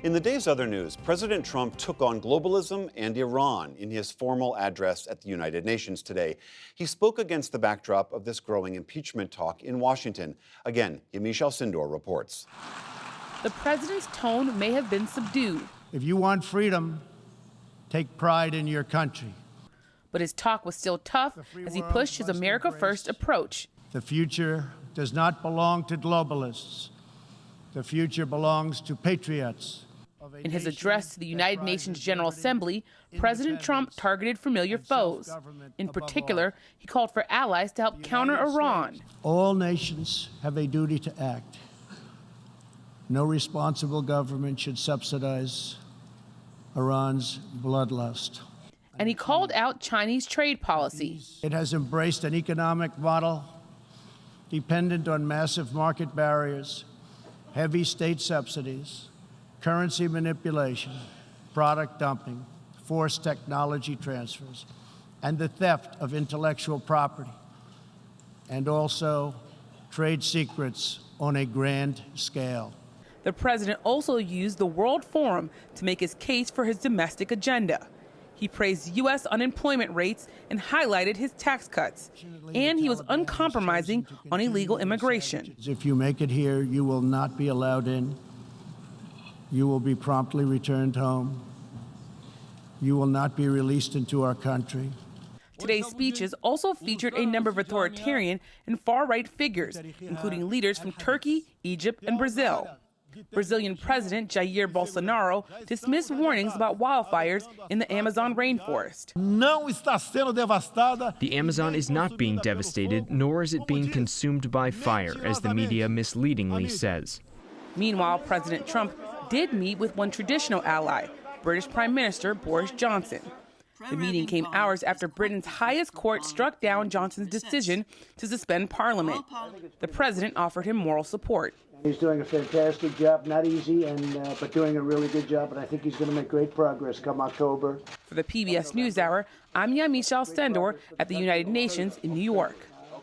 In the day's other news, President Trump took on globalism and Iran in his formal address at the United Nations today. He spoke against the backdrop of this growing impeachment talk in Washington. Again, Yamiche Alcindor reports. The president's tone may have been subdued. If you want freedom, take pride in your country. But his talk was still tough as he pushed his America First approach. The future does not belong to globalists. The future belongs to patriots. In his address to the United Nations General Assembly, President Trump targeted familiar foes. In particular, he called for allies to help counter Iran. All nations have a duty to act. No responsible government should subsidize Iran's bloodlust. And he called out Chinese trade policy. It has embraced an economic model dependent on massive market barriers, heavy state subsidies, currency manipulation, product dumping, forced technology transfers, and the theft of intellectual property, and also trade secrets on a grand scale. The president also used the World Forum to make his case for his domestic agenda. He praised U.S. unemployment rates and highlighted his tax cuts. And he was uncompromising on illegal immigration. If you make it here, you will not be allowed in. You will be promptly returned home. You will not be released into our country. Today's speeches also featured a number of authoritarian and far-right figures, including leaders from Turkey, Egypt, and Brazil. Brazilian President Jair Bolsonaro dismissed warnings about wildfires in the Amazon rainforest. The Amazon is not being devastated, nor is it being consumed by fire, as the media misleadingly says. Meanwhile, President Trump did meet with one traditional ally, British Prime Minister Boris Johnson. The meeting came hours after Britain's highest court struck down Johnson's decision to suspend Parliament. The president offered him moral support. He's doing a fantastic job, not easy, but doing a really good job, and I think he's going to make great progress come October. For the PBS NewsHour, I'm Yamiche Alcindor at the United Nations in New York.